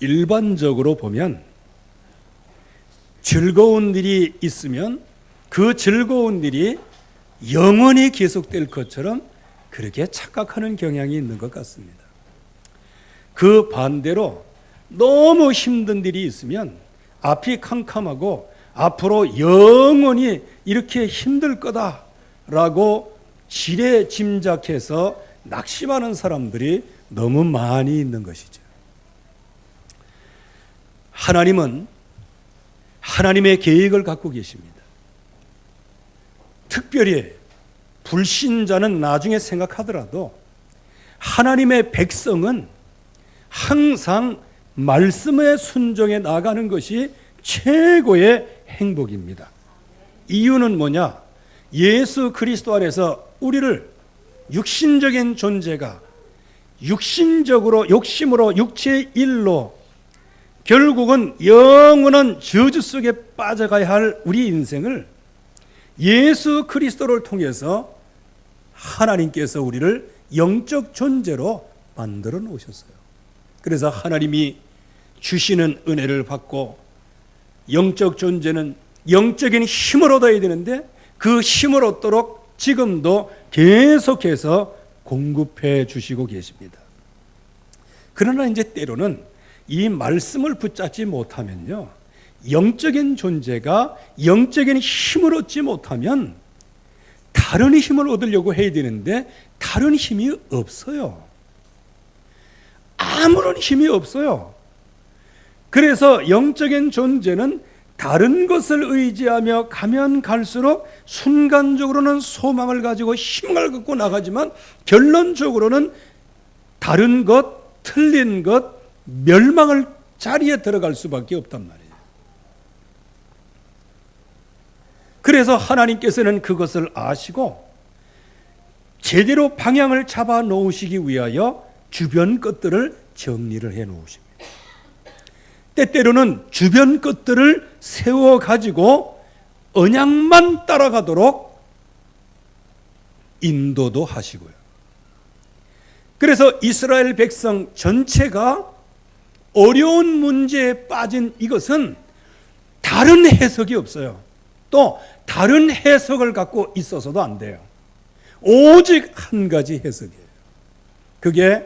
일반적으로 보면 즐거운 일이 있으면 그 즐거운 일이 영원히 계속될 것처럼 그렇게 착각하는 경향이 있는 것 같습니다. 그 반대로 너무 힘든 일이 있으면 앞이 캄캄하고 앞으로 영원히 이렇게 힘들 거다라고 지레 짐작해서 낙심하는 사람들이 너무 많이 있는 것이죠. 하나님은 하나님의 계획을 갖고 계십니다. 특별히 불신자는 나중에 생각하더라도 하나님의 백성은 항상 말씀에 순종해 나가는 것이 최고의 행복입니다. 이유는 뭐냐? 예수 그리스도 안에서 우리를 육신적인 존재가 육신적으로 욕심으로 육체의 일로 결국은 영원한 저주 속에 빠져가야 할 우리 인생을 예수 그리스도를 통해서 하나님께서 우리를 영적 존재로 만들어 놓으셨어요. 그래서 하나님이 주시는 은혜를 받고 영적 존재는 영적인 힘을 얻어야 되는데 그 힘을 얻도록 지금도 계속해서 공급해 주시고 계십니다. 그러나 이제 때로는 이 말씀을 붙잡지 못하면요, 영적인 존재가 영적인 힘을 얻지 못하면 다른 힘을 얻으려고 해야 되는데 다른 힘이 없어요. 아무런 힘이 없어요. 그래서 영적인 존재는 다른 것을 의지하며 가면 갈수록 순간적으로는 소망을 가지고 희망을 갖고 나가지만 결론적으로는 다른 것, 틀린 것, 멸망을 자리에 들어갈 수밖에 없단 말이에요. 그래서 하나님께서는 그것을 아시고 제대로 방향을 잡아 놓으시기 위하여 주변 것들을 정리를 해 놓으십니다. 때때로는 주변 것들을 세워 가지고 언약만 따라가도록 인도도 하시고요. 그래서 이스라엘 백성 전체가 어려운 문제에 빠진 이것은 다른 해석이 없어요. 또 다른 해석을 갖고 있어서도 안 돼요. 오직 한 가지 해석이에요. 그게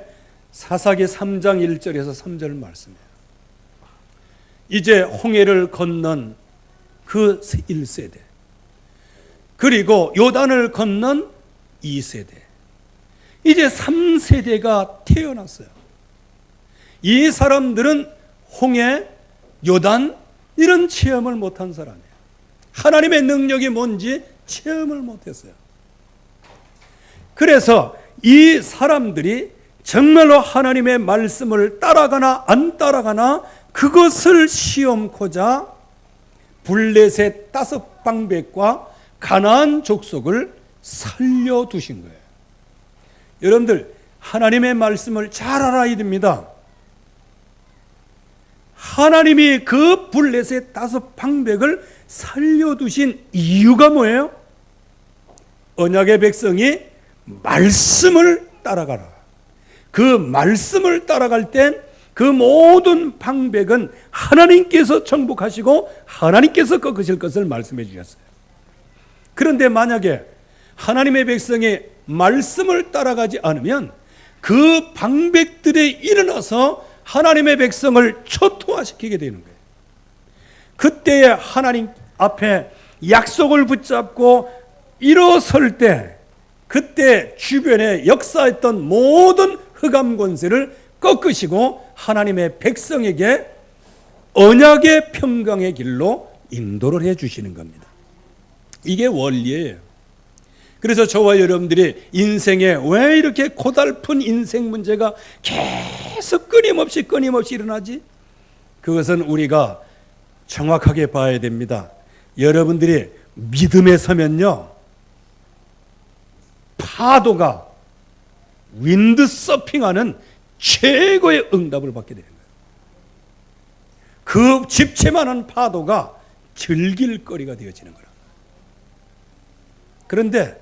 사사기 3장 1절에서 3절 말씀이에요. 이제 홍해를 건넌 그 1세대, 그리고 요단을 건넌 2세대, 이제 3세대가 태어났어요. 이 사람들은 홍해, 요단 이런 체험을 못한 사람이에요. 하나님의 능력이 뭔지 체험을 못했어요. 그래서 이 사람들이 정말로 하나님의 말씀을 따라가나 안 따라가나 그것을 시험코자 블레셋 5방백과 가나안 족속을 살려두신 거예요. 여러분들 하나님의 말씀을 잘 알아야 됩니다. 하나님이 그 블레셋 5방백을 살려두신 이유가 뭐예요? 언약의 백성이 말씀을 따라가라. 그 말씀을 따라갈 땐 그 모든 방백은 하나님께서 정복하시고 하나님께서 꺾으실 것을 말씀해 주셨어요. 그런데 만약에 하나님의 백성이 말씀을 따라가지 않으면 그 방백들에 일어나서 하나님의 백성을 초토화시키게 되는 거예요. 그때에 하나님 앞에 약속을 붙잡고 일어설 때 그때 주변에 역사했던 모든 흑암 권세를 꺾으시고 하나님의 백성에게 언약의 평강의 길로 인도를 해 주시는 겁니다. 이게 원리예요. 그래서 저와 여러분들이 인생에 왜 이렇게 고달픈 인생 문제가 계속 끊임없이 일어나지? 그것은 우리가 정확하게 봐야 됩니다. 여러분들이 믿음에 서면요, 파도가 윈드 서핑하는 최고의 응답을 받게 되는 거예요. 그 집채만한 파도가 즐길 거리가 되어지는 거예요. 그런데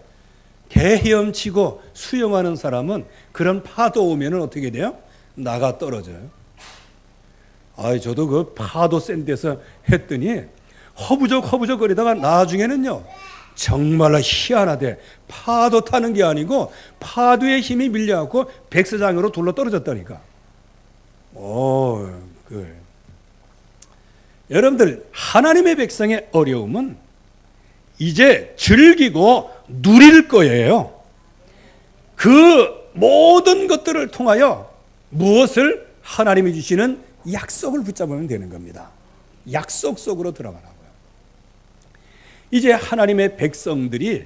개 헤엄치고 수영하는 사람은 그런 파도 오면 어떻게 돼요? 나가 떨어져요. 저도 그 파도 센 데서 했더니 허부적 거리다가 나중에는요, 정말로 희한하대. 파도 타는 게 아니고 파도의 힘이 밀려갖고 백사장으로 둘러 떨어졌다니까. 여러분들, 하나님의 백성의 어려움은 이제 즐기고 누릴 거예요. 그 모든 것들을 통하여 무엇을? 하나님이 주시는 약속을 붙잡으면 되는 겁니다. 약속 속으로 들어가라고요. 이제 하나님의 백성들이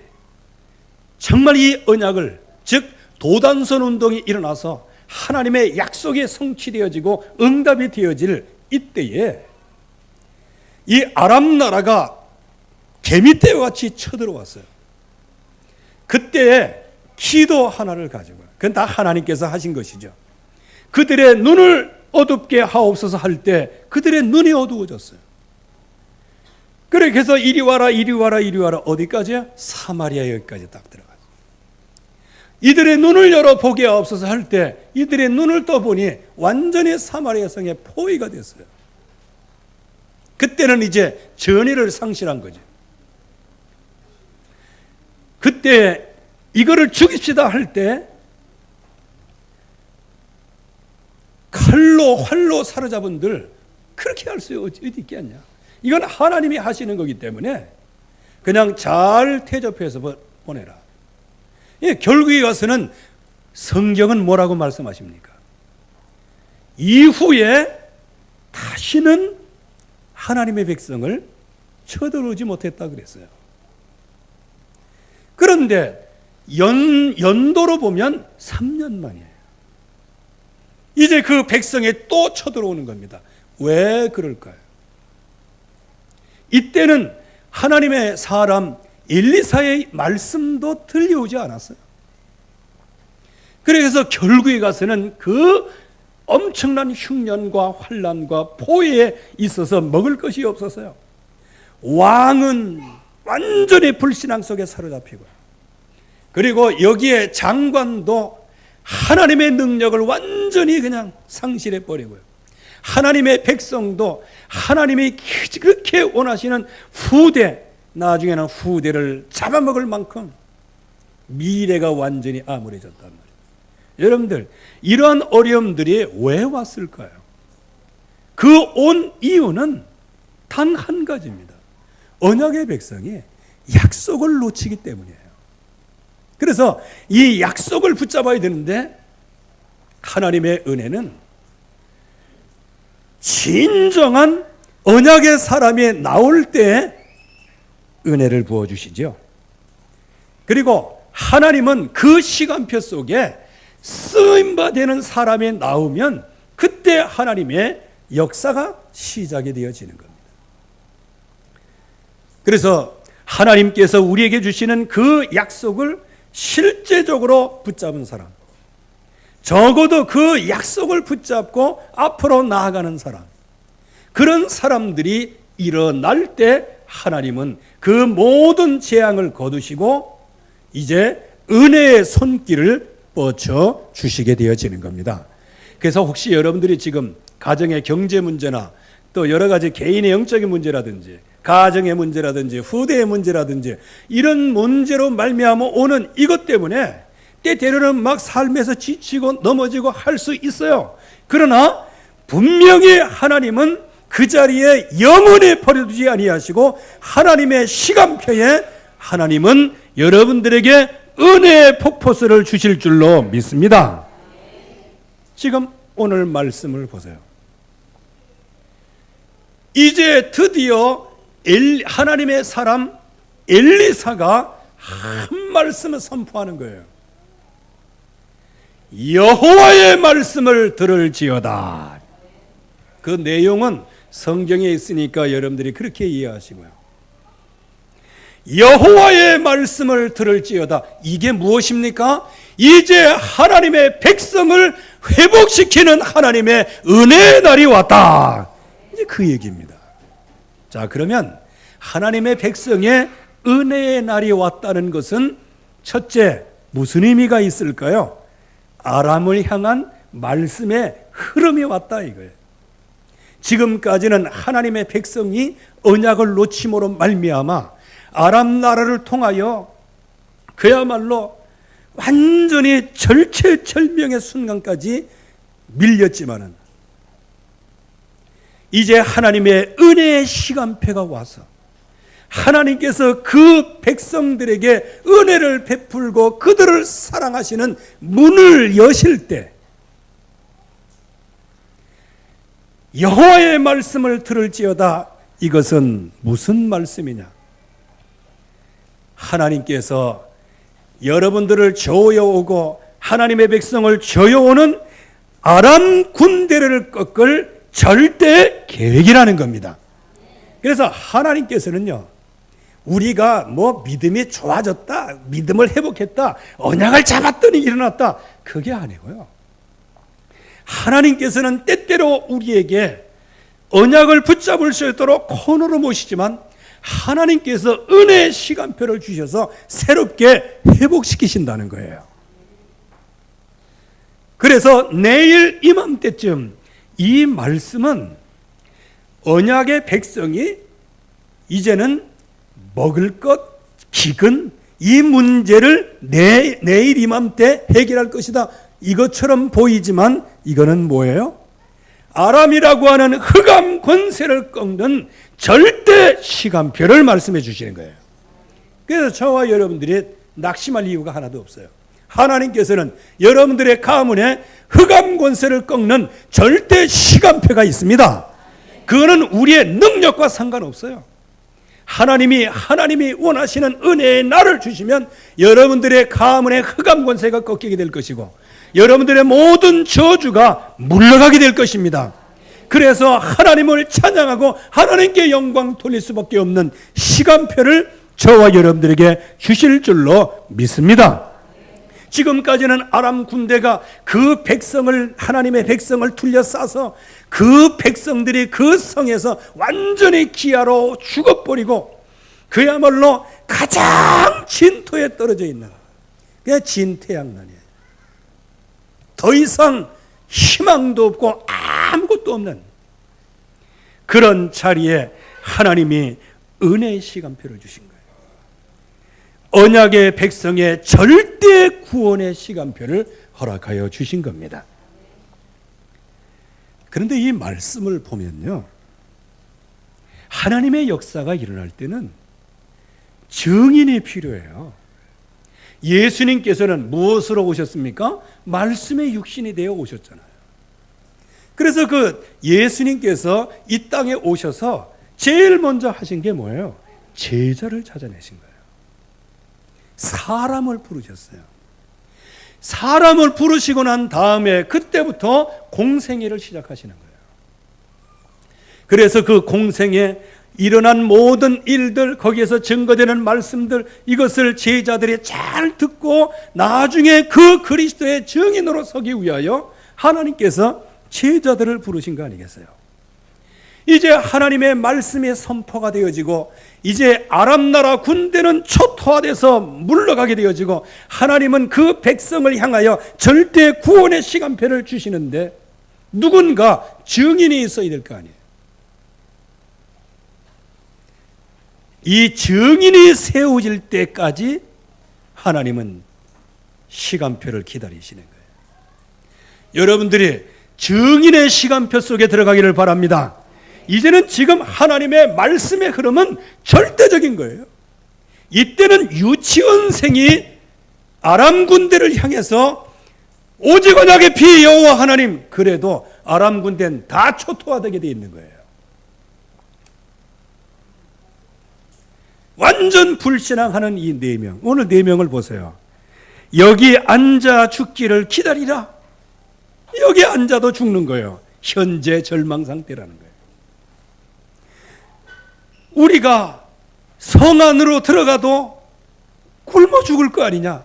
정말 이 언약을, 즉 도단선 운동이 일어나서 하나님의 약속이 성취되어지고 응답이 되어질 이때에 이 아람 나라가 개미떼와 같이 쳐들어왔어요. 그때에 기도 하나를 가지고요. 그건 다 하나님께서 하신 것이죠. 그들의 눈을 어둡게 하옵소서 할 때 그들의 눈이 어두워졌어요. 그래서 이리 와라 어디까지요? 사마리아 여기까지 딱 들어가요. 이들의 눈을 열어 보게 하옵소서 할 때 이들의 눈을 떠보니 완전히 사마리아 성의 포위가 됐어요. 그때는 이제 전의를 상실한 거죠. 그때 이거를 죽입시다 할 때 칼로 활로 사로잡은들 그렇게 할 수 어디 있겠냐. 이건 하나님이 하시는 거기 때문에 그냥 잘 태접해서 보내라. 결국에 가서는 성경은 뭐라고 말씀하십니까? 이후에 다시는 하나님의 백성을 쳐들어오지 못했다 그랬어요. 그런데 연도로 보면 3년 만이에요. 이제 그 백성이 또 쳐들어오는 겁니다. 왜 그럴까요? 이때는 하나님의 사람 엘리사의 말씀도 들려오지 않았어요. 그래서 결국에 가서는 그 엄청난 흉년과 환난과 포위에 있어서 먹을 것이 없었어요. 왕은 완전히 불신앙 속에 사로잡히고, 그리고 여기에 장관도 하나님의 능력을 완전히 그냥 상실해 버리고요. 하나님의 백성도 하나님이 그렇게 원하시는 후대, 나중에는 후대를 잡아먹을 만큼 미래가 완전히 암울해졌단 말이에요. 여러분들, 이러한 어려움들이 왜 왔을까요? 그 온 이유는 단 한 가지입니다. 언약의 백성이 약속을 놓치기 때문이에요. 그래서 이 약속을 붙잡아야 되는데 하나님의 은혜는 진정한 언약의 사람이 나올 때 은혜를 부어주시죠. 그리고 하나님은 그 시간표 속에 쓰임받는 사람이 나오면 그때 하나님의 역사가 시작이 되어지는 겁니다. 그래서 하나님께서 우리에게 주시는 그 약속을 실제적으로 붙잡은 사람, 적어도 그 약속을 붙잡고 앞으로 나아가는 사람, 그런 사람들이 일어날 때 하나님은 그 모든 재앙을 거두시고 이제 은혜의 손길을 뻗쳐 주시게 되어지는 겁니다. 그래서 혹시 여러분들이 지금 가정의 경제 문제나 또 여러 가지 개인의 영적인 문제라든지 가정의 문제라든지 후대의 문제라든지 이런 문제로 말미암아 오는 이것 때문에 때때로는 막 삶에서 지치고 넘어지고 할 수 있어요. 그러나 분명히 하나님은 그 자리에 영원히 버려두지 아니하시고 하나님의 시간표에 하나님은 여러분들에게 은혜의 폭포수를 주실 줄로 믿습니다. 지금 오늘 말씀을 보세요. 이제 드디어 하나님의 사람 엘리사가 한 말씀을 선포하는 거예요. 여호와의 말씀을 들을지어다. 그 내용은 성경에 있으니까 여러분들이 그렇게 이해하시고요. 여호와의 말씀을 들을지어다. 이게 무엇입니까? 이제 하나님의 백성을 회복시키는 하나님의 은혜의 날이 왔다. 이제 그 얘기입니다. 자, 그러면 하나님의 백성의 은혜의 날이 왔다는 것은 첫째, 무슨 의미가 있을까요? 아람을 향한 말씀의 흐름이 왔다 이거예요. 지금까지는 하나님의 백성이 언약을 놓침으로 말미암아 아람 나라를 통하여 그야말로 완전히 절체절명의 순간까지 밀렸지만은 이제 하나님의 은혜의 시간표가 와서 하나님께서 그 백성들에게 은혜를 베풀고 그들을 사랑하시는 문을 여실 때 여호와의 말씀을 들을지어다. 이것은 무슨 말씀이냐? 하나님께서 여러분들을 조여오고 하나님의 백성을 조여오는 아람 군대를 꺾을 절대 계획이라는 겁니다. 그래서 하나님께서는요, 우리가 뭐 믿음이 좋아졌다, 믿음을 회복했다, 언약을 잡았더니 일어났다, 그게 아니고요. 하나님께서는 때때로 우리에게 언약을 붙잡을 수 있도록 코너로 모시지만 하나님께서 은혜의 시간표를 주셔서 새롭게 회복시키신다는 거예요. 그래서 내일 이맘때쯤 이 말씀은 언약의 백성이 이제는 먹을 것, 기근, 이 문제를 내일 이맘때 해결할 것이다. 이것처럼 보이지만 이거는 뭐예요? 아람이라고 하는 흑암 권세를 꺾는 절대 시간표를 말씀해 주시는 거예요. 그래서 저와 여러분들이 낙심할 이유가 하나도 없어요. 하나님께서는 여러분들의 가문에 흑암 권세를 꺾는 절대 시간표가 있습니다. 그거는 우리의 능력과 상관없어요. 하나님이 원하시는 은혜의 날을 주시면 여러분들의 가문의 흑암 권세가 꺾이게 될 것이고 여러분들의 모든 저주가 물러가게 될 것입니다. 그래서 하나님을 찬양하고 하나님께 영광 돌릴 수밖에 없는 시간표를 저와 여러분들에게 주실 줄로 믿습니다. 지금까지는 아람 군대가 그 백성을, 하나님의 백성을 둘러싸서 그 백성들이 그 성에서 완전히 기아로 죽어버리고 그야말로 가장 진토에 떨어져 있는, 그냥 진퇴양난이에요. 더 이상 희망도 없고 아무것도 없는 그런 자리에 하나님이 은혜의 시간표를 주신 거예요. 언약의 백성의 절대 구원의 시간표를 허락하여 주신 겁니다. 그런데 이 말씀을 보면요, 하나님의 역사가 일어날 때는 증인이 필요해요. 예수님께서는 무엇으로 오셨습니까? 말씀의 육신이 되어 오셨잖아요. 그래서 그 예수님께서 이 땅에 오셔서 제일 먼저 하신 게 뭐예요? 제자를 찾아내신 거예요. 사람을 부르셨어요. 사람을 부르시고 난 다음에 그때부터 공생애를 시작하시는 거예요. 그래서 그 공생에 일어난 모든 일들, 거기에서 증거되는 말씀들, 이것을 제자들이 잘 듣고 나중에 그 그리스도의 증인으로 서기 위하여 하나님께서 제자들을 부르신 거 아니겠어요? 이제 하나님의 말씀이 선포가 되어지고 이제 아람 나라 군대는 초토화돼서 물러가게 되어지고 하나님은 그 백성을 향하여 절대 구원의 시간표를 주시는데 누군가 증인이 있어야 될 거 아니에요. 이 증인이 세워질 때까지 하나님은 시간표를 기다리시는 거예요. 여러분들이 증인의 시간표 속에 들어가기를 바랍니다. 이제는 지금 하나님의 말씀의 흐름은 절대적인 거예요. 이때는 유치원생이 아람 군대를 향해서 오직 언약의 피 여호와 하나님, 그래도 아람 군대는 다 초토화되게 되어 있는 거예요. 완전 불신앙하는 이 4명, 오늘 4명을 보세요. 여기 앉아 죽기를 기다리라. 여기 앉아도 죽는 거예요. 현재 절망 상태라는 거예요. 우리가 성 안으로 들어가도 굶어 죽을 거 아니냐?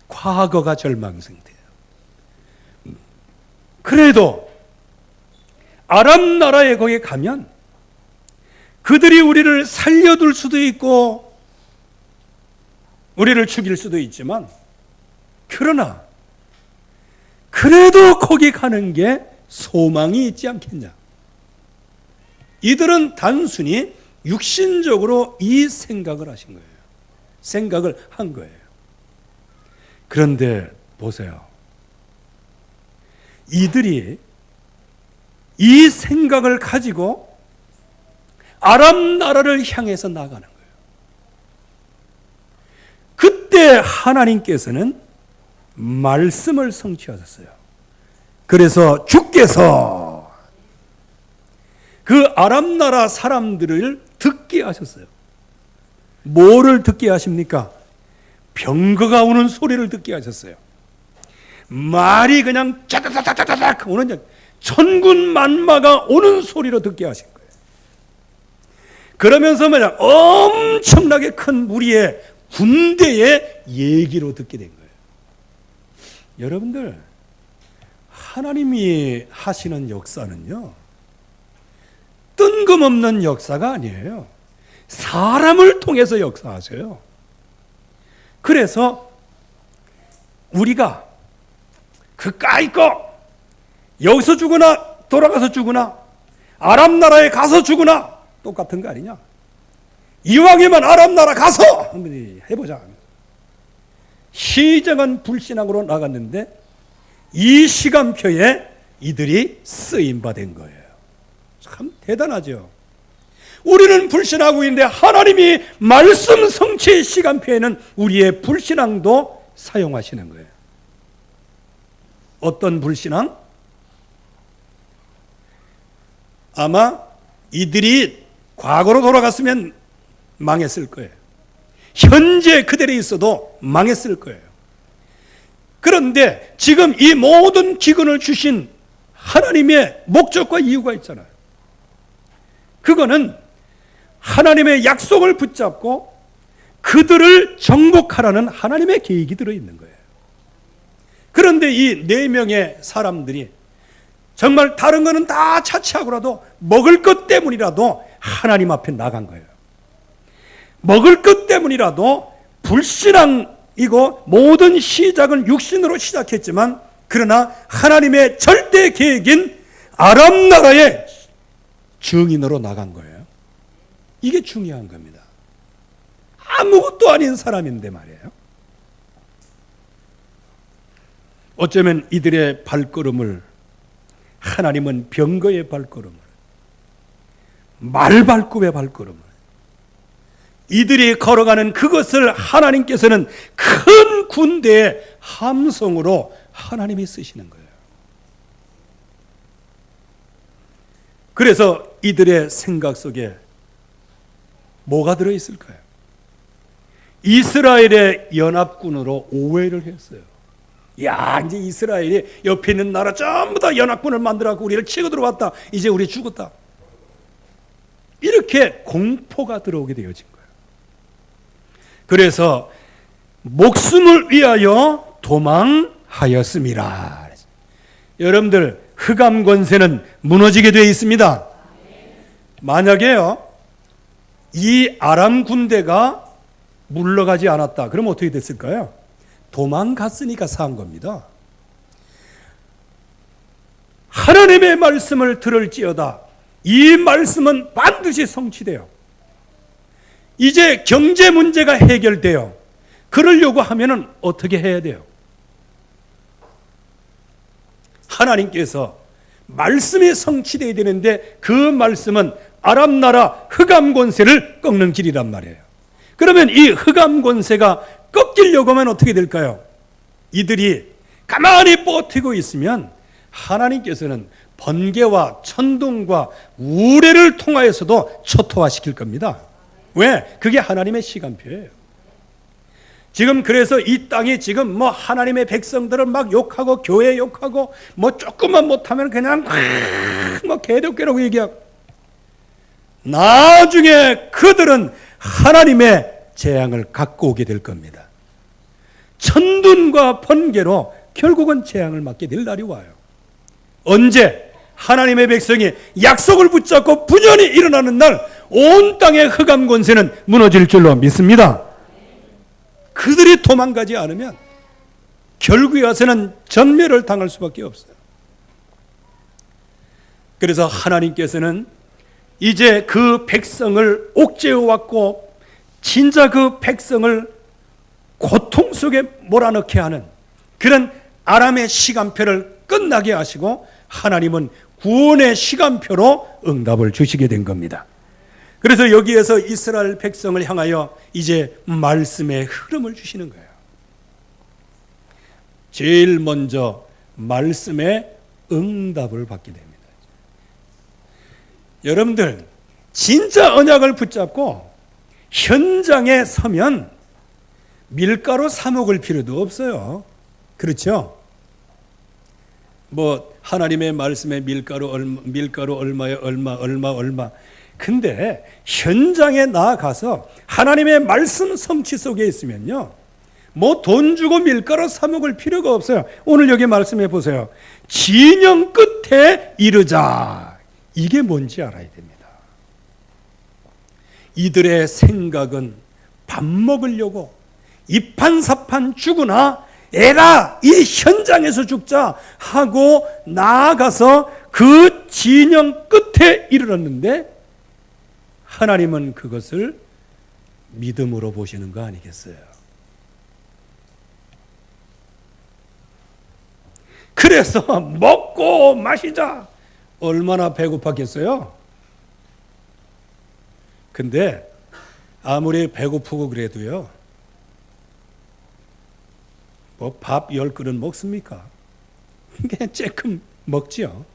과거가 절망 상태예요. 그래도 아람 나라에 거기 가면 그들이 우리를 살려둘 수도 있고 우리를 죽일 수도 있지만, 그러나 그래도 거기 가는 게 소망이 있지 않겠냐? 이들은 단순히 육신적으로 이 생각을 하신 거예요. 생각을 한 거예요. 그런데 보세요. 이들이 이 생각을 가지고 아람 나라를 향해서 나가는 거예요. 그때 하나님께서는 말씀을 성취하셨어요. 그래서 주께서 그 아람 나라 사람들을 듣게 하셨어요. 뭐를 듣게 하십니까? 병거가 오는 소리를 듣게 하셨어요. 말이 그냥 짜다다다다닥 오는 천군만마가 오는 소리로 듣게 하신 거예요. 그러면서 그냥 엄청나게 큰 무리의 군대의 얘기로 듣게 된 거예요. 여러분들, 하나님이 하시는 역사는요, 뜬금없는 역사가 아니에요. 사람을 통해서 역사하세요. 그래서 우리가 그까이 거 여기서 죽으나 돌아가서 죽으나 아람 나라에 가서 죽으나 똑같은 거 아니냐? 이왕이면 아람 나라 가서 한번 해보자. 시작은 불신앙으로 나갔는데 이 시간표에 이들이 쓰임받은 거예요. 참 대단하죠. 우리는 불신하고 있는데 하나님이 말씀 성취의 시간표에는 우리의 불신앙도 사용하시는 거예요. 어떤 불신앙? 아마 이들이 과거로 돌아갔으면 망했을 거예요. 현재 그대로 있어도 망했을 거예요. 그런데 지금 이 모든 기근을 주신 하나님의 목적과 이유가 있잖아요. 그거는 하나님의 약속을 붙잡고 그들을 정복하라는 하나님의 계획이 들어있는 거예요. 그런데 이 4명의 사람들이 정말 다른 거는 다 차치하고라도 먹을 것 때문이라도 하나님 앞에 나간 거예요. 먹을 것 때문이라도 불신앙이고 모든 시작은 육신으로 시작했지만 그러나 하나님의 절대 계획인 아람 나라의 증인으로 나간 거예요. 이게 중요한 겁니다. 아무것도 아닌 사람인데 말이에요. 어쩌면 이들의 발걸음을 하나님은 병거의 발걸음을, 말발굽의 발걸음을, 이들이 걸어가는 그것을 하나님께서는 큰 군대의 함성으로 하나님이 쓰시는 거예요. 그래서 이들의 생각 속에 뭐가 들어있을까요? 이스라엘의 연합군으로 오해를 했어요. 야, 이제 이스라엘이 옆에 있는 나라 전부 다 연합군을 만들어갖고 우리를 치고 들어왔다. 이제 우리 죽었다. 이렇게 공포가 들어오게 되어진 거예요. 그래서 목숨을 위하여 도망하였습니다. 여러분들, 흑암 권세는 무너지게 되어 있습니다. 만약에요, 이 아람 군대가 물러가지 않았다. 그럼 어떻게 됐을까요? 도망갔으니까 산 겁니다. 하나님의 말씀을 들을지어다. 이 말씀은 반드시 성취돼요. 이제 경제 문제가 해결돼요. 그러려고 하면은 어떻게 해야 돼요? 하나님께서 말씀이 성취돼야 되는데 그 말씀은 아람 나라 흑암 권세를 꺾는 길이란 말이에요. 그러면 이 흑암 권세가 꺾이려고 하면 어떻게 될까요? 이들이 가만히 버티고 있으면 하나님께서는 번개와 천둥과 우레를 통하여서도 초토화시킬 겁니다. 왜? 그게 하나님의 시간표예요. 지금 그래서 이 땅이 지금 뭐 하나님의 백성들을 막 욕하고 교회 욕하고 뭐 조금만 못하면 그냥 뭐 개독교라고 얘기하고, 나중에 그들은 하나님의 재앙을 갖고 오게 될 겁니다. 천둥과 번개로 결국은 재앙을 맞게 될 날이 와요. 언제? 하나님의 백성이 약속을 붙잡고 분연히 일어나는 날 온 땅의 흑암 권세는 무너질 줄로 믿습니다. 그들이 도망가지 않으면 결국에 와서는 전멸을 당할 수밖에 없어요. 그래서 하나님께서는 이제 그 백성을 옥죄어 왔고 진짜 그 백성을 고통 속에 몰아넣게 하는 그런 아람의 시간표를 끝나게 하시고 하나님은 구원의 시간표로 응답을 주시게 된 겁니다. 그래서 여기에서 이스라엘 백성을 향하여 이제 말씀의 흐름을 주시는 거예요. 제일 먼저 말씀의 응답을 받게 됩니다. 여러분들 진짜 언약을 붙잡고 현장에 서면 밀가루 사 먹을 필요도 없어요. 그렇죠? 뭐 하나님의 말씀에 밀가루 얼마에 얼마. 근데 현장에 나아가서 하나님의 말씀 성취 속에 있으면요, 뭐 돈 주고 밀가루 사 먹을 필요가 없어요. 오늘 여기 말씀해 보세요. 진영 끝에 이르자. 이게 뭔지 알아야 됩니다. 이들의 생각은 밥 먹으려고 이판사판 죽으나 에라 이 현장에서 죽자 하고 나아가서 그 진영 끝에 이르렀는데 하나님은 그것을 믿음으로 보시는 거 아니겠어요? 그래서 먹고 마시자. 얼마나 배고팠겠어요? 근데 아무리 배고프고 그래도요, 뭐 밥 10그릇 먹습니까? 그냥 조금 먹지요.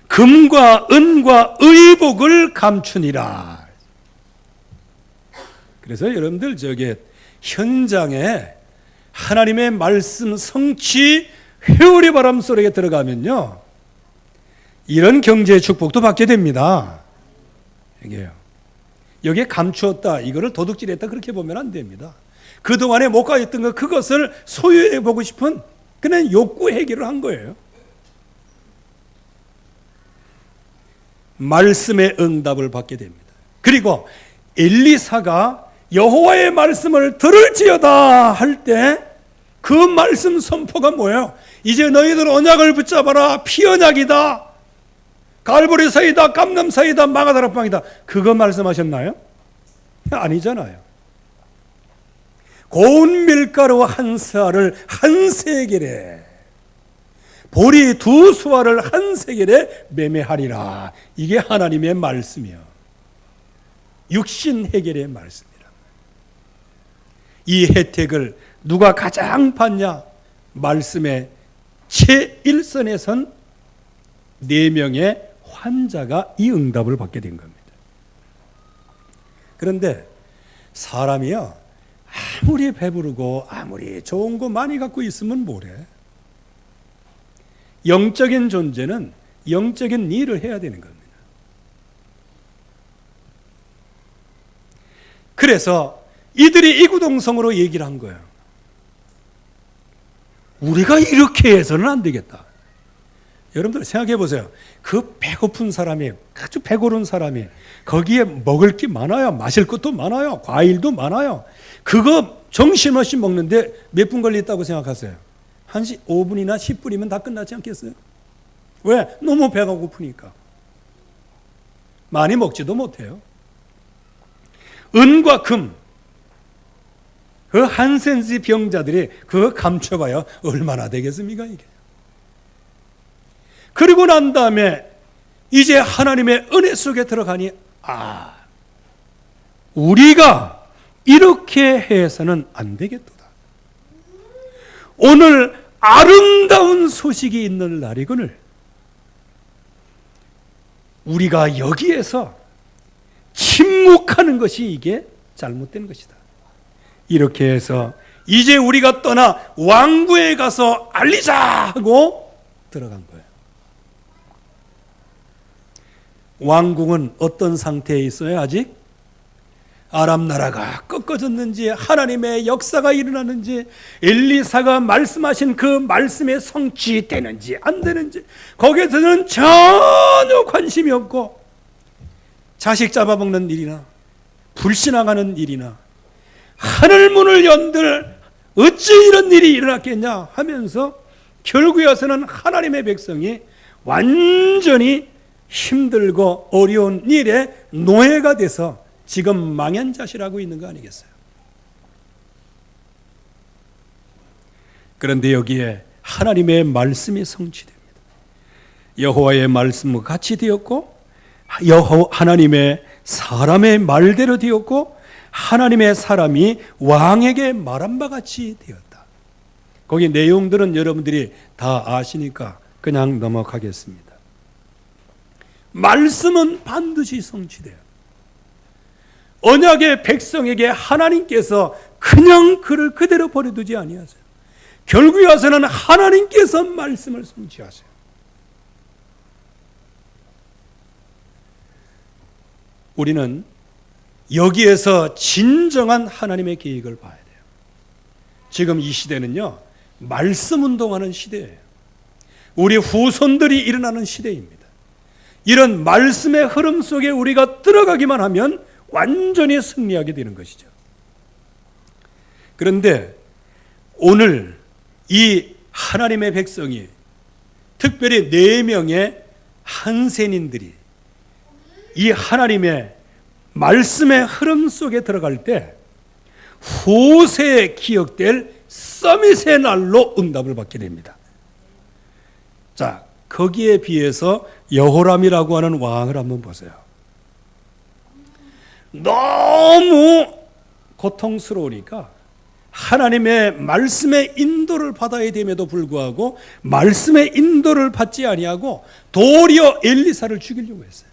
금과 은과 의복을 감추니라. 그래서 여러분들 저게 현장에 하나님의 말씀 성취 회오리 바람 속에 들어가면요, 이런 경제의 축복도 받게 됩니다. 이게요. 여기에 감추었다, 이거를 도둑질했다 그렇게 보면 안 됩니다. 그동안에 못 가졌던 것, 그것을 소유해 보고 싶은 그냥 욕구 해결을 한 거예요. 말씀의 응답을 받게 됩니다. 그리고 엘리사가 여호와의 말씀을 들을지어다 할 때 그 말씀 선포가 뭐예요? 이제 너희들 언약을 붙잡아라. 피언약이다. 갈보리 사이다. 감람 사이다. 마가다락방이다. 그거 말씀하셨나요? 아니잖아요. 고운 밀가루 한 스아를 한 세겔에, 보리 두 수아를 한 세겔에 매매하리라. 이게 하나님의 말씀이요. 육신 해결의 말씀이라. 이 혜택을 누가 가장 받냐? 말씀의 최일선에 선 4명의 환자가 이 응답을 받게 된 겁니다. 그런데 사람이요, 아무리 배부르고 아무리 좋은 거 많이 갖고 있으면 뭐래? 영적인 존재는 영적인 일을 해야 되는 겁니다. 그래서 이들이 이구동성으로 얘기를 한 거예요. 우리가 이렇게 해서는 안 되겠다. 여러분들 생각해 보세요. 그 배고픈 사람이, 아주 배고른 사람이 거기에 먹을 게 많아요. 마실 것도 많아요. 과일도 많아요. 그거 정신없이 먹는데 몇 분 걸렸다고 생각하세요? 한 5분이나 10분이면 다 끝나지 않겠어요? 왜? 너무 배가 고프니까. 많이 먹지도 못해요. 은과 금, 그 한 센스 병자들이 그거 감춰봐야 얼마나 되겠습니까, 이게? 그리고 난 다음에 이제 하나님의 은혜 속에 들어가니, 우리가 이렇게 해서는 안 되겠도다. 오늘 아름다운 소식이 있는 날이거늘 우리가 여기에서 침묵하는 것이 이게 잘못된 것이다. 이렇게 해서 이제 우리가 떠나 왕궁에 가서 알리자 하고 들어간 거예요. 왕궁은 어떤 상태에 있어요? 아직 아람 나라가 꺾어졌는지, 하나님의 역사가 일어나는지, 엘리사가 말씀하신 그 말씀에 성취되는지 안 되는지 거기에서는 전혀 관심이 없고, 자식 잡아먹는 일이나 불신앙하는 일이나 하늘 문을 연들 어찌 이런 일이 일어났겠냐 하면서 결국에 와서는 하나님의 백성이 완전히 힘들고 어려운 일에 노예가 돼서 지금 망연자실하고 있는 거 아니겠어요? 그런데 여기에 하나님의 말씀이 성취됩니다. 여호와의 말씀과 같이 되었고 하나님의 사람의 말대로 되었고 하나님의 사람이 왕에게 말한 바 같이 되었다. 거기 내용들은 여러분들이 다 아시니까 그냥 넘어가겠습니다. 말씀은 반드시 성취돼요. 언약의 백성에게 하나님께서 그냥 그를 그대로 버려두지 아니하세요. 결국에 와서는 하나님께서 말씀을 성취하세요. 우리는 여기에서 진정한 하나님의 계획을 봐야 돼요. 지금 이 시대는요, 말씀 운동하는 시대예요. 우리 후손들이 일어나는 시대입니다. 이런 말씀의 흐름 속에 우리가 들어가기만 하면 완전히 승리하게 되는 것이죠. 그런데 오늘 이 하나님의 백성이, 특별히 4명의 한센인들이 이 하나님의 말씀의 흐름 속에 들어갈 때 후세에 기억될 서밋의 날로 응답을 받게 됩니다. 자, 거기에 비해서 여호람이라고 하는 왕을 한번 보세요. 너무 고통스러우니까 하나님의 말씀의 인도를 받아야 됨에도 불구하고 말씀의 인도를 받지 아니하고 도리어 엘리사를 죽이려고 했어요.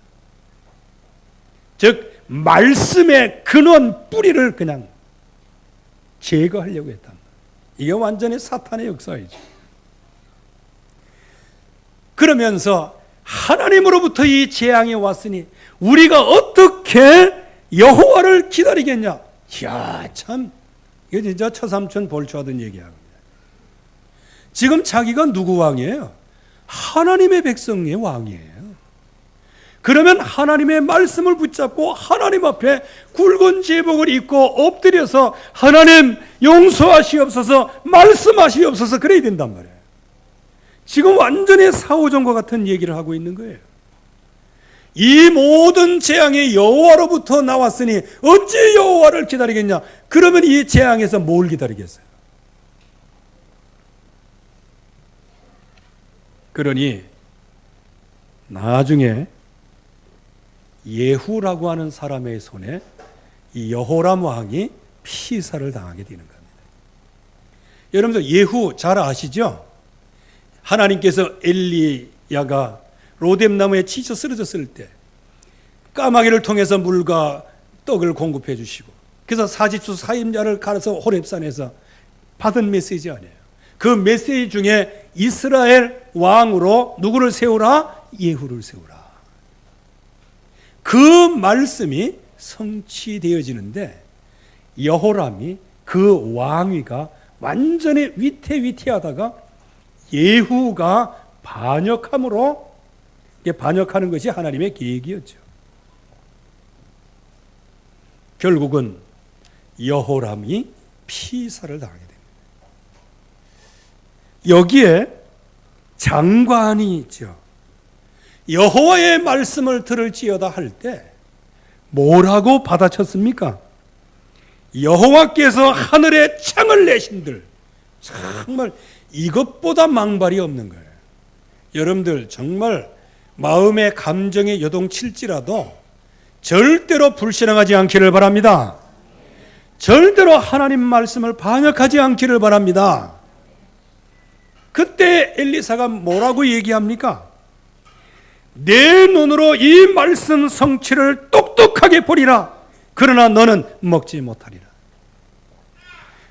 즉 말씀의 근원 뿌리를 그냥 제거하려고 했단 말이에요. 이게 완전히 사탄의 역사이죠. 그러면서 하나님으로부터 이 재앙이 왔으니 우리가 어떻게 여호와를 기다리겠냐? 이야, 참 이게 진짜 처삼촌 볼초하던 얘기야. 지금 자기가 누구 왕이에요? 하나님의 백성의 왕이에요. 그러면 하나님의 말씀을 붙잡고 하나님 앞에 굵은 제복을 입고 엎드려서 하나님 용서하시옵소서, 말씀하시옵소서 그래야 된단 말이에요. 지금 완전히 사후전과 같은 얘기를 하고 있는 거예요. 이 모든 재앙이 여호와로부터 나왔으니 어찌 여호와를 기다리겠냐? 그러면 이 재앙에서 뭘 기다리겠어요? 그러니 나중에 예후라고 하는 사람의 손에 이 여호람 왕이 피살을 당하게 되는 겁니다. 여러분들 예후 잘 아시죠? 하나님께서 엘리야가 로뎀나무에 지쳐 쓰러졌을 때 까마귀를 통해서 물과 떡을 공급해 주시고, 그래서 사십수 사임자를 갈아서 호렙산에서 받은 메시지 아니에요. 그 메시지 중에 이스라엘 왕으로 누구를 세우라? 예후를 세우라. 그 말씀이 성취되어지는데 여호람이 그 왕위가 완전히 위태위태하다가 예후가 반역함으로, 반역하는 것이 하나님의 계획이었죠. 결국은 여호람이 피살을 당하게 됩니다. 여기에 장관이 있죠. 여호와의 말씀을 들을지어다 할 때 뭐라고 받아쳤습니까? 여호와께서 하늘에 창을 내신들. 정말 이것보다 망발이 없는 거예요. 여러분들 정말 마음의 감정이 요동칠지라도 절대로 불신앙하지 않기를 바랍니다. 절대로 하나님 말씀을 반역하지 않기를 바랍니다. 그때 엘리사가 뭐라고 얘기합니까? 내 눈으로 이 말씀 성취를 똑똑하게 보리라. 그러나 너는 먹지 못하리라.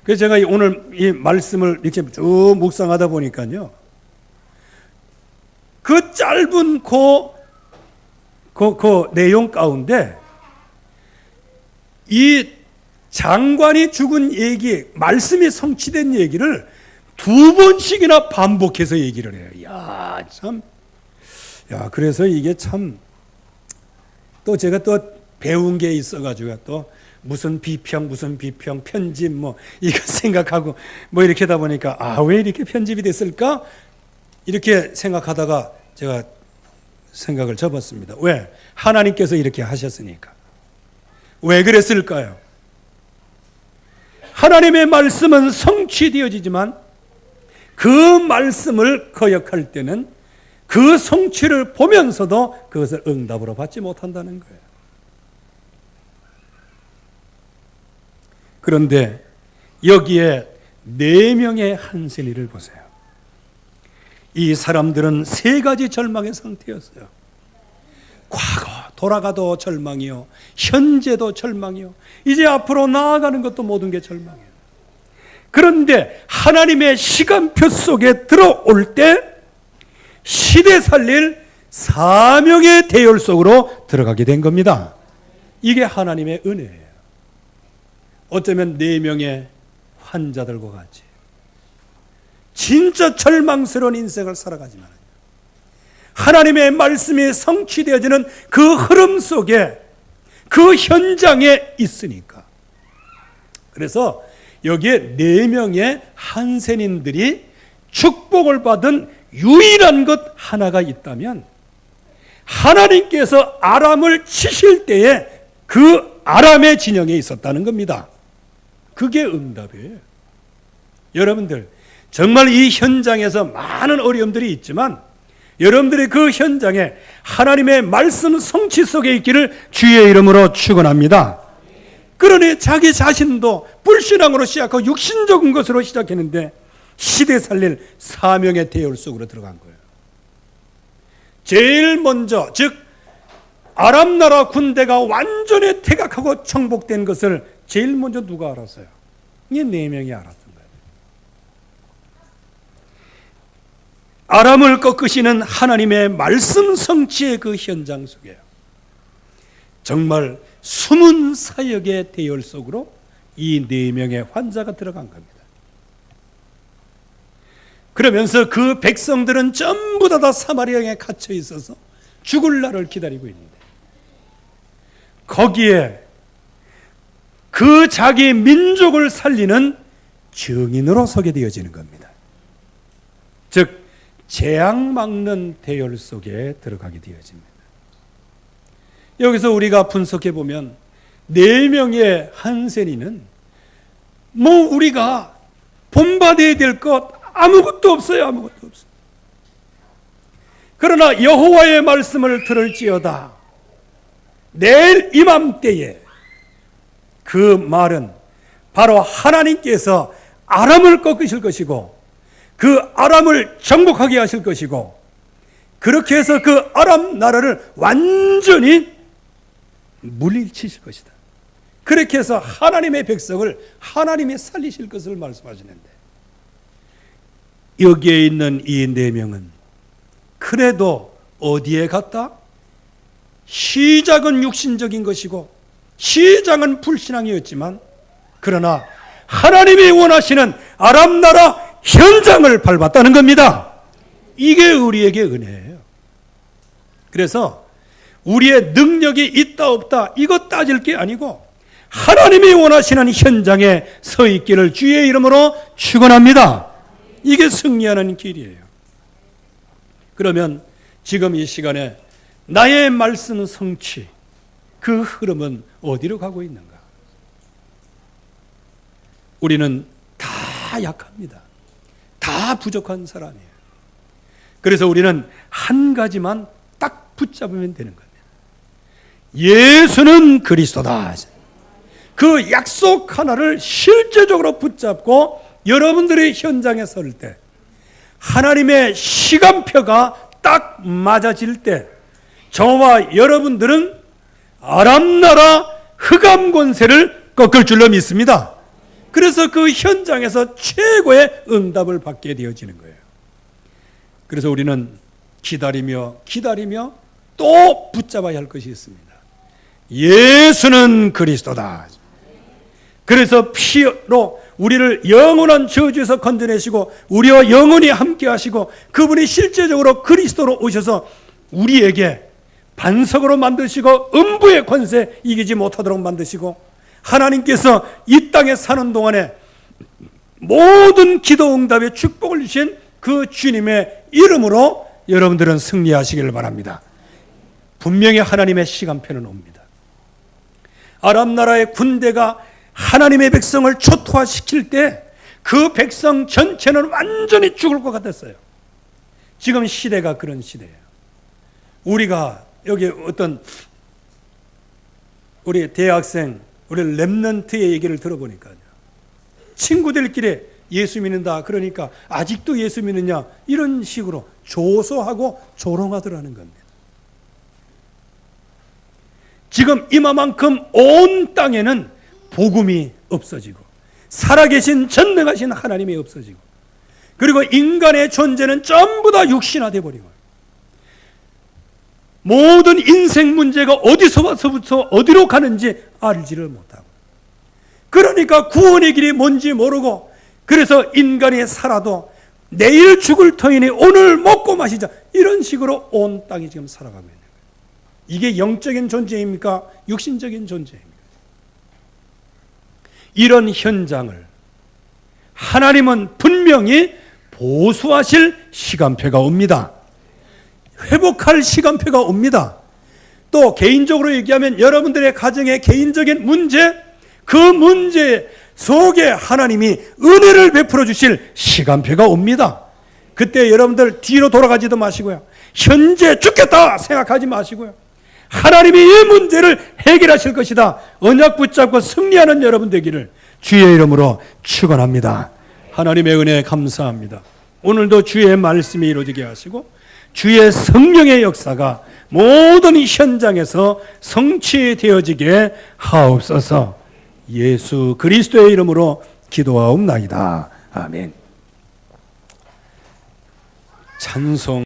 그래서 제가 오늘 이 말씀을 이렇게 쭉 묵상하다 보니까요, 그 짧은 그 내용 가운데 이 장관이 죽은 얘기, 말씀이 성취된 얘기를 2번씩이나 반복해서 얘기를 해요. 야, 참. 야, 그래서 이게 참, 또 제가 또 배운 게 있어가지고 또 무슨 비평, 편집 이거 생각하고 이렇게 하다 보니까 왜 이렇게 편집이 됐을까? 이렇게 생각하다가 제가 생각을 접었습니다. 왜? 하나님께서 이렇게 하셨으니까. 왜 그랬을까요? 하나님의 말씀은 성취되어지지만 그 말씀을 거역할 때는 그 성취를 보면서도 그것을 응답으로 받지 못한다는 거예요. 그런데 여기에 4명의 한센이를 보세요. 이 사람들은 3가지 절망의 상태였어요. 과거 돌아가도 절망이요, 현재도 절망이요, 이제 앞으로 나아가는 것도 모든 게 절망이에요. 그런데 하나님의 시간표 속에 들어올 때 시대 살릴 사명의 대열 속으로 들어가게 된 겁니다. 이게 하나님의 은혜예요. 어쩌면 4명의 환자들과 같이 진짜 절망스러운 인생을 살아가지만 하나님의 말씀이 성취되어지는 그 흐름 속에, 그 현장에 있으니까. 그래서 여기에 4명의 한센인들이 축복을 받은 유일한 것 하나가 있다면, 하나님께서 아람을 치실 때에 그 아람의 진영에 있었다는 겁니다. 그게 응답이에요. 여러분들, 정말 이 현장에서 많은 어려움들이 있지만 여러분들이 그 현장에 하나님의 말씀 성취 속에 있기를 주의 이름으로 축원합니다. 그러니 자기 자신도 불신앙으로 시작하고 육신적인 것으로 시작했는데 시대 살릴 사명의 대열 속으로 들어간 거예요. 제일 먼저, 즉 아람 나라 군대가 완전히 퇴각하고 정복된 것을 제일 먼저 누가 알았어요? 이게 4명이 알았던 거예요. 아람을 꺾으시는 하나님의 말씀 성취의 그 현장 속에 정말 숨은 사역의 대열 속으로 이 4명의 환자가 들어간 겁니다. 그러면서 그 백성들은 전부 다 사마리아에 갇혀 있어서 죽을 날을 기다리고 있는데, 거기에 그 자기 민족을 살리는 증인으로 서게 되어지는 겁니다. 즉 재앙 막는 대열 속에 들어가게 되어집니다. 여기서 우리가 분석해 보면 4명의 한센이는 우리가 본받아야 될 것 아무것도 없어요. 아무것도 없어요. 그러나 여호와의 말씀을 들을지어다. 내일 이맘때에, 그 말은 바로 하나님께서 아람을 꺾으실 것이고 그 아람을 정복하게 하실 것이고, 그렇게 해서 그 아람 나라를 완전히 물리치실 것이다. 그렇게 해서 하나님의 백성을 하나님이 살리실 것을 말씀하시는데, 여기에 있는 이 4명은 그래도 어디에 갔다? 시작은 육신적인 것이고 시작은 불신앙이었지만, 그러나 하나님이 원하시는 아람 나라 현장을 밟았다는 겁니다. 이게 우리에게 은혜예요. 그래서 우리의 능력이 있다 없다 이거 따질 게 아니고 하나님이 원하시는 현장에 서 있기를 주의 이름으로 축원합니다. 이게 승리하는 길이에요. 그러면 지금 이 시간에 나의 말씀 성취, 그 흐름은 어디로 가고 있는가? 우리는 다 약합니다. 다 부족한 사람이에요. 그래서 우리는 한 가지만 딱 붙잡으면 되는 겁니다. 예수는 그리스도다. 그 약속 하나를 실제적으로 붙잡고 여러분들의 현장에 설 때, 하나님의 시간표가 딱 맞아질 때, 저와 여러분들은 아람 나라 흑암 권세를 꺾을 줄로 믿습니다. 그래서 그 현장에서 최고의 응답을 받게 되어지는 거예요. 그래서 우리는 기다리며 또 붙잡아야 할 것이 있습니다. 예수는 그리스도다. 그래서 피로 우리를 영원한 저주에서 건져내시고 우리와 영원히 함께 하시고, 그분이 실제적으로 그리스도로 오셔서 우리에게 반석으로 만드시고 음부의 권세 이기지 못하도록 만드시고, 하나님께서 이 땅에 사는 동안에 모든 기도 응답에 축복을 주신 그 주님의 이름으로 여러분들은 승리하시기를 바랍니다. 분명히 하나님의 시간표는 옵니다. 아람 나라의 군대가 하나님의 백성을 초토화시킬 때 그 백성 전체는 완전히 죽을 것 같았어요. 지금 시대가 그런 시대예요. 우리가 여기 어떤 우리 대학생, 우리 렘넌트의 얘기를 들어보니까요. 친구들끼리 예수 믿는다 그러니까 아직도 예수 믿느냐 이런 식으로 조소하고 조롱하더라는 겁니다. 지금 이마만큼 온 땅에는 복음이 없어지고 살아계신 전능하신 하나님이 없어지고 그리고 인간의 존재는 전부 다 육신화되어 버리고 모든 인생 문제가 어디서부터 어디로 가는지 알지를 못하고 그러니까 구원의 길이 뭔지 모르고 그래서 인간이 살아도 내일 죽을 터이니 오늘 먹고 마시자 이런 식으로 온 땅이 지금 살아가고 있는 거예요. 이게 영적인 존재입니까? 육신적인 존재입니까? 이런 현장을 하나님은 분명히 보수하실 시간표가 옵니다. 회복할 시간표가 옵니다. 또 개인적으로 얘기하면 여러분들의 가정의 개인적인 문제, 그 문제 속에 하나님이 은혜를 베풀어 주실 시간표가 옵니다. 그때 여러분들 뒤로 돌아가지도 마시고요. 현재 죽겠다 생각하지 마시고요. 하나님이 이 문제를 해결하실 것이다. 언약 붙잡고 승리하는 여러분 되기를 주의 이름으로 축원합니다. 하나님의 은혜에 감사합니다. 오늘도 주의 말씀이 이루어지게 하시고 주의 성령의 역사가 모든 현장에서 성취되어지게 하옵소서. 예수 그리스도의 이름으로 기도하옵나이다. 아멘. 찬송